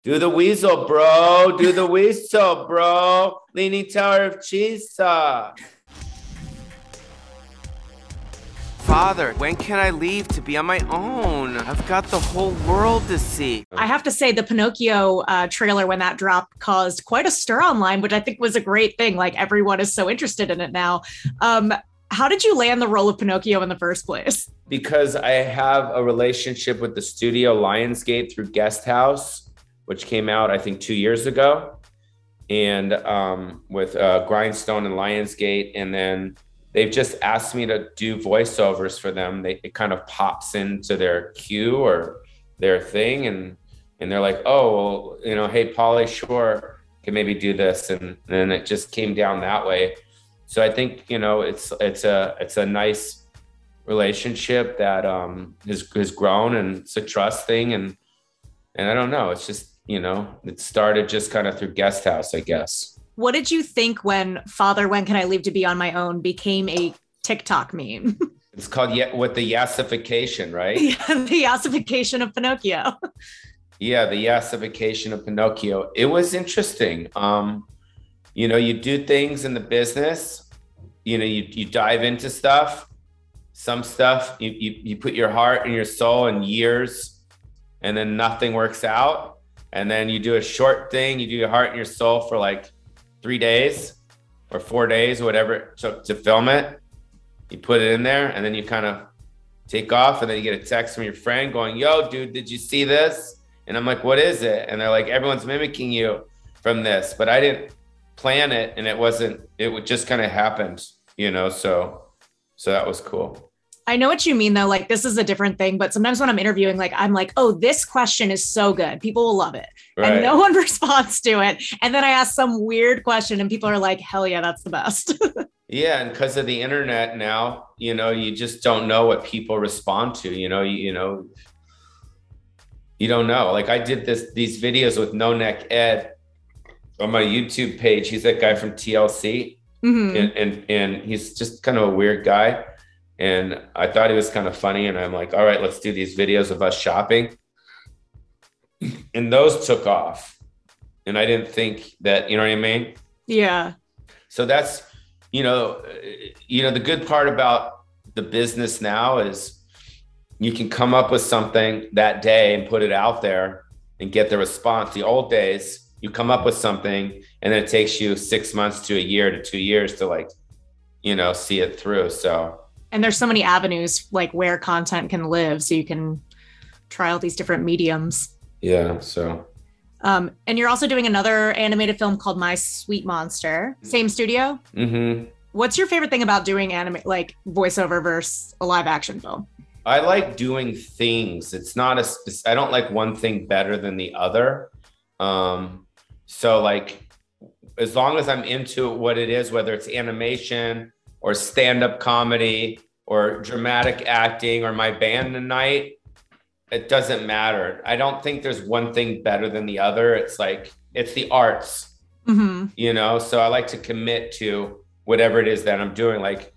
Do the weasel, bro. Do the weasel, bro. Leaning Tower of Cheesa. Father, when can I leave to be on my own? I've got the whole world to see. I have to say the Pinocchio trailer, when that dropped, caused quite a stir online, which I think was a great thing. Like, everyone is so interested in it now. How did you land the role of Pinocchio in the first place? Because I have a relationship with the studio Lionsgate through Guest House, which came out, I think, 2 years ago. And with Grindstone and Lionsgate. And then they've just asked me to do voiceovers for them. It kind of pops into their queue or their thing. And they're like, oh, well, hey, Pauly Shore can maybe do this. And then it just came down that way. So I think, it's a nice relationship that has grown, and it's a trust thing. And I don't know, it's just, it started just kind of through Guest House, I guess. What did you think when Father, When Can I Leave to Be on My Own became a TikTok meme? It's called with the yassification, right? Yeah, the yassification of Pinocchio. Yeah, the yassification of Pinocchio. It was interesting. You do things in the business, you dive into stuff, some stuff, you put your heart and your soul in years, and then nothing works out. And then you do a short thing, you do your heart and your soul for like 3 days or 4 days, whatever it took to film it. You put it in there, and then you kind of take off, and then you get a text from your friend going, yo, dude, did you see this? And I'm like, what is it? And they're like, everyone's mimicking you from this, but I didn't plan it, and it just kind of happened, so that was cool. I know what you mean, though. Like, this is a different thing, but sometimes when I'm interviewing, I'm like, oh, this question is so good. People will love it. Right. And no one responds to it. And then I ask some weird question and people are like, hell yeah, that's the best. Yeah. And because of the internet now, you just don't know what people respond to, you don't know. Like, I did these videos with No Neck Ed on my YouTube page. He's that guy from TLC. Mm-hmm. And he's just kind of a weird guy. And I thought he was kind of funny. And I'm like, all right, let's do these videos of us shopping. And those took off. And I didn't think that, you know what I mean? Yeah. So that's, the good part about the business now is you can come up with something that day and put it out there and get the response. The old days, you come up with something and then it takes you 6 months to a year to 2 years to see it through. So. And there's so many avenues where content can live, so you can try out these different mediums. Yeah. So. And you're also doing another animated film called My Sweet Monster. Same studio. Mm-hmm. What's your favorite thing about doing voiceover versus a live action film? I like doing things. It's not I don't like one thing better than the other. So as long as I'm into what it is, whether it's animation or stand-up comedy or dramatic acting or my band tonight, it doesn't matter. I don't think there's one thing better than the other. It's it's the arts, mm-hmm. So I like to commit to whatever it is that I'm doing. Like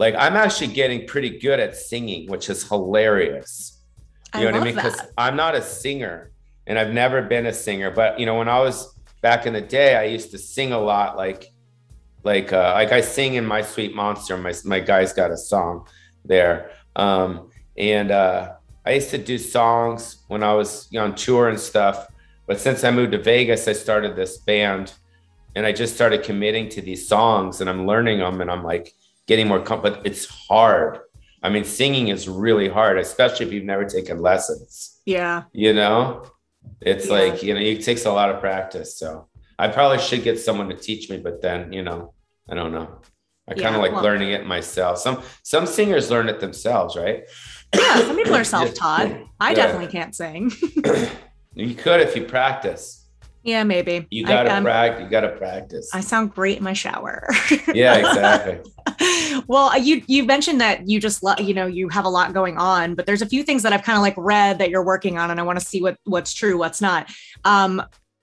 I'm actually getting pretty good at singing, which is hilarious. You know what I mean? Because I'm not a singer and I've never been a singer, but when I was back in the day, I used to sing a lot, like I sing in My Sweet Monster. My guy's got a song there. I used to do songs when I was on tour and stuff. But since I moved to Vegas, I started this band and I just started committing to these songs and I'm learning them and I'm getting more but it's hard. I mean, singing is really hard, especially if you've never taken lessons. Yeah. It's it takes a lot of practice. So I probably should get someone to teach me, but then, I don't know. I kind of learning it myself. Some singers learn it themselves, right? Yeah, some people are self-taught. I definitely can't sing. You could if you practice. Yeah, maybe. You gotta practice. I sound great in my shower. Yeah, exactly. Well, you mentioned that you just you have a lot going on, but there's a few things that I've kind of read that you're working on, and I want to see what's true, what's not.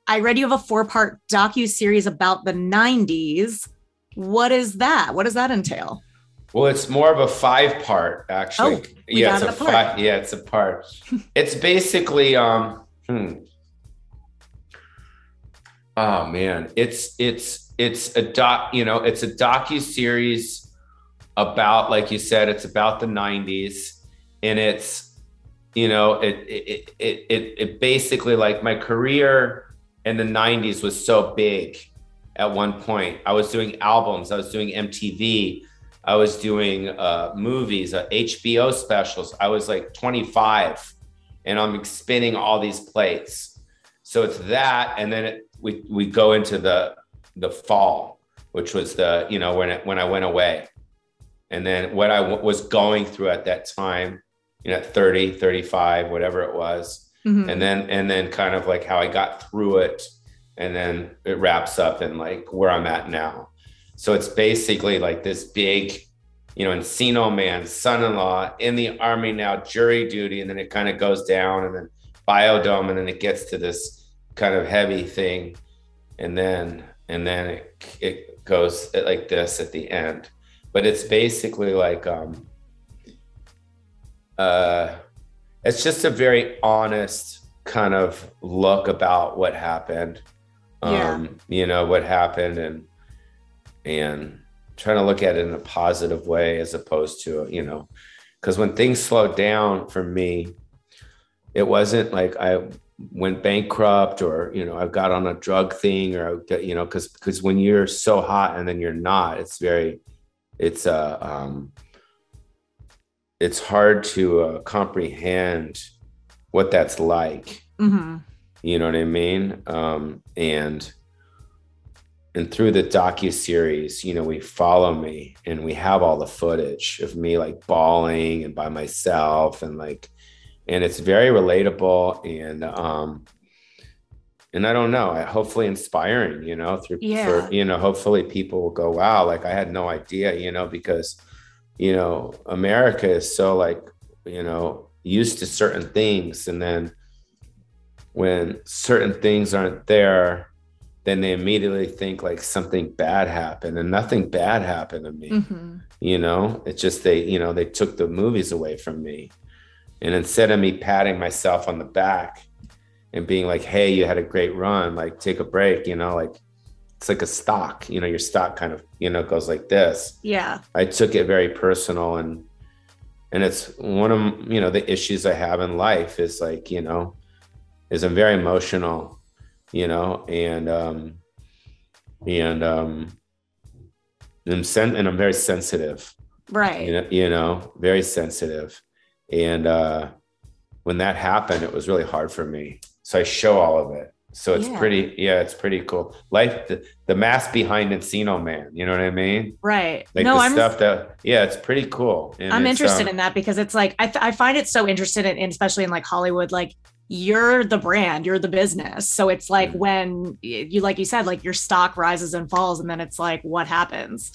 I read you have a 4-part docuseries about the 90s. What is that? What does that entail? Well, it's more of a 5-part, actually. Oh, it's a part. It's a part. It's basically, Oh man, it's a it's a docu-series about, like you said, it's about the 90s, and it's, it basically, like, my career in the 90s was so big. At one point I was doing albums, I was doing MTV, I was doing movies, HBO specials. I was like 25 and I'm spinning all these plates. So it's that, and then we go into the fall, which was the, when I went away, and then what I was going through at that time, at 30, 35, whatever it was. Mm-hmm. And then kind of like how I got through it. And then it wraps up in like where I'm at now. So it's basically like this big, Encino Man, son-in-law, in the army now, jury duty. And then it kind of goes down, and then biodome. And then it gets to this kind of heavy thing. And then it goes like this at the end. But it's basically like, it's just a very honest kind of look about what happened. What happened, and trying to look at it in a positive way, as opposed to, because when things slowed down for me, it wasn't like I went bankrupt, or, I got on a drug thing, or, because when you're so hot and then you're not, it's hard to comprehend what that's like. Mm-hmm. You know what I mean? And through the docuseries, we follow me, and we have all the footage of me like bawling and by myself, and it's very relatable, and I don't know, hopefully inspiring, hopefully people will go, wow, like I had no idea, because, America is so like, used to certain things, and then when certain things aren't there, then they immediately think like something bad happened, and nothing bad happened to me. Mm-hmm. It's just they took the movies away from me. And instead of me patting myself on the back and being like, hey, you had a great run, like take a break, like it's like a stock, your stock kind of, goes like this. Yeah. I took it very personal, and it's one of, the issues I have in life is like, is I'm very emotional, and I'm very sensitive. Right. Very sensitive. And when that happened, it was really hard for me. So I show all of it. So it's it's pretty cool. Life, the mask behind Encino Man, you know what I mean? Right. Like it's pretty cool. And I'm interested in that, because it's like, I find it so interested in, especially in like Hollywood, like you're the brand, you're the business. So it's like when you, like you said, like your stock rises and falls, and then it's like, what happens?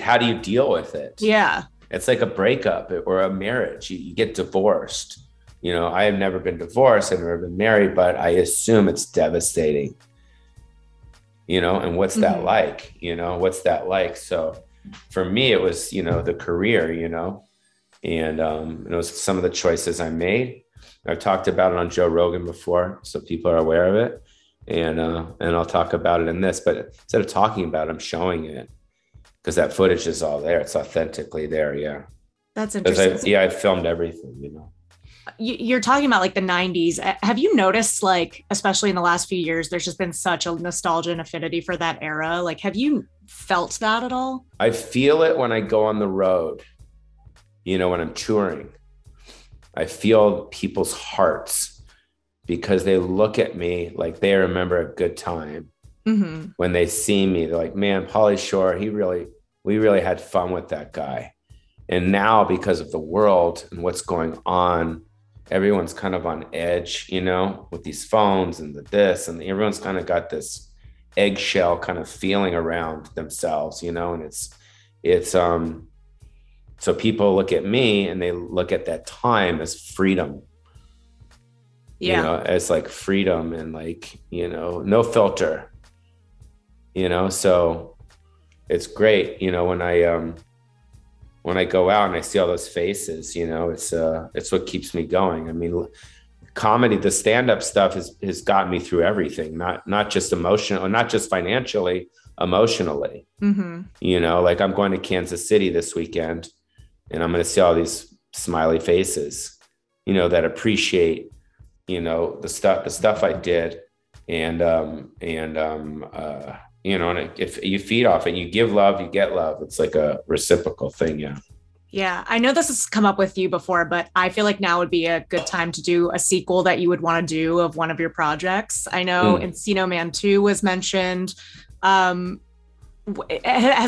How do you deal with it? Yeah. It's like a breakup or a marriage. You get divorced. I have never been divorced. I've never been married, but I assume it's devastating. And what's that like? What's that like? So for me, it was, the career, and it was some of the choices I made. I've talked about it on Joe Rogan before, so people are aware of it. And I'll talk about it in this, but instead of talking about it, I'm showing it, because that footage is all there. It's authentically there. Yeah. That's interesting. I filmed everything, You're talking about like the 90s. Have you noticed, like, especially in the last few years, there's just been such a nostalgia and affinity for that era? Like, have you felt that at all? I feel it when I go on the road, when I'm touring. I feel people's hearts, because they look at me like they remember a good time. Mm-hmm. When they see me, they're like, man, Pauly Shore, we really had fun with that guy. And now, because of the world and what's going on, everyone's kind of on edge, with these phones and this, and everyone's kind of got this eggshell kind of feeling around themselves, and it's so people look at me and they look at that time as freedom. As like freedom, and like, no filter, so it's great, when I go out and I see all those faces, it's what keeps me going. I mean, comedy, the stand-up stuff has gotten me through everything, not just emotional, not just financially, emotionally. Mm-hmm. You know, like I'm going to Kansas City this weekend, and I'm going to see all these smiley faces, you know, that appreciate, you know, the stuff I did. And you know, and if you feed off it, you give love, you get love. It's like a reciprocal thing. Yeah. Yeah, I know this has come up with you before, but I feel like now would be a good time to do a sequel that you would want to do of one of your projects. I know Encino Man 2 was mentioned. Has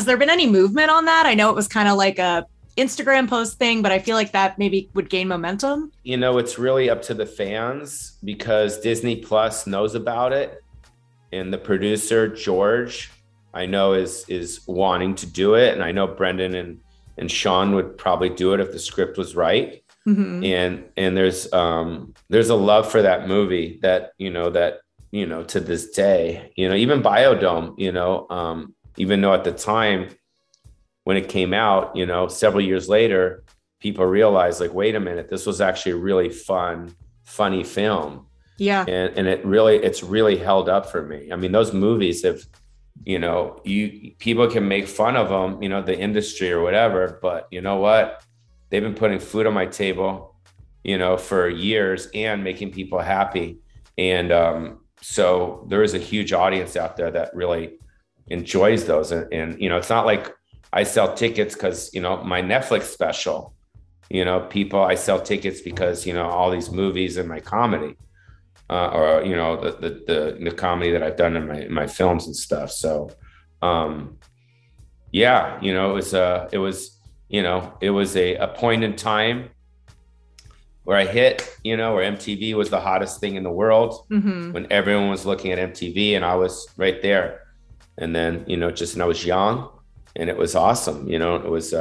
there been any movement on that? I know it was kind of like a Instagram post thing, but I feel like that maybe would gain momentum. You know, it's really up to the fans because Disney Plus knows about it. And the producer, George, I know is wanting to do it. And I know Brendan and Sean would probably do it if the script was right. Mm-hmm. And there's a love for that movie that to this day, you know, even Biodome, you know, even though at the time when it came out, you know, several years later, people realized like, wait a minute, this was actually a really funny film. Yeah. And it's really held up for me. I mean, those movies have, you know, people can make fun of them, you know, the industry or whatever, but you know what? They've been putting food on my table, you know, for years and making people happy. And so there is a huge audience out there that really enjoys those. And you know, it's not like I sell tickets because, you know, my Netflix special, you know, I sell tickets because, you know, all these movies and my comedy. Or you know the comedy that I've done in my films and stuff. So, yeah, you know, it was a point in time where I hit, you know, where MTV was the hottest thing in the world, when everyone was looking at MTV, and I was right there. And then, you know, I was young, and it was awesome. You know, it was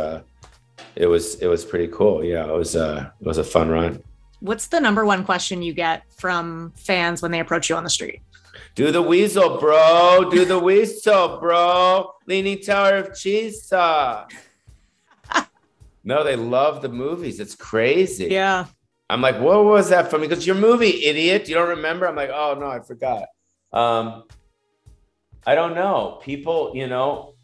pretty cool. Yeah, it was a fun run. What's the number one question you get from fans when they approach you on the street? Do the weasel, bro. Do the weasel, bro. Leaning Tower of Cheesa. No, they love the movies. It's crazy. Yeah. I'm like, what was that from? He goes, your movie, idiot. You don't remember? I'm like, oh, no, I forgot. I don't know. People, you know,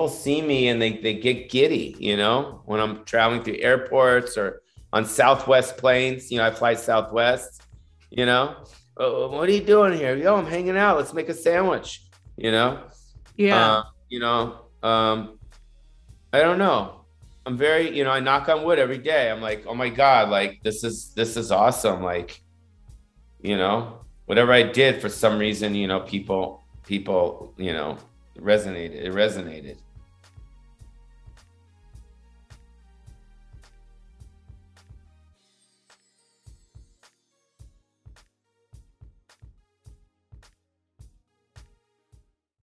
see me and they get giddy, you know, when I'm traveling through airports or on Southwest planes. You know, I fly Southwest, you know. What are you doing here? Yo, I'm hanging out. Let's make a sandwich, you know? Yeah. You know, I don't know. I'm very, you know, I knock on wood every day. I'm like, oh my God, like this is awesome. Like, you know, whatever I did for some reason, you know, people, you know, it resonated.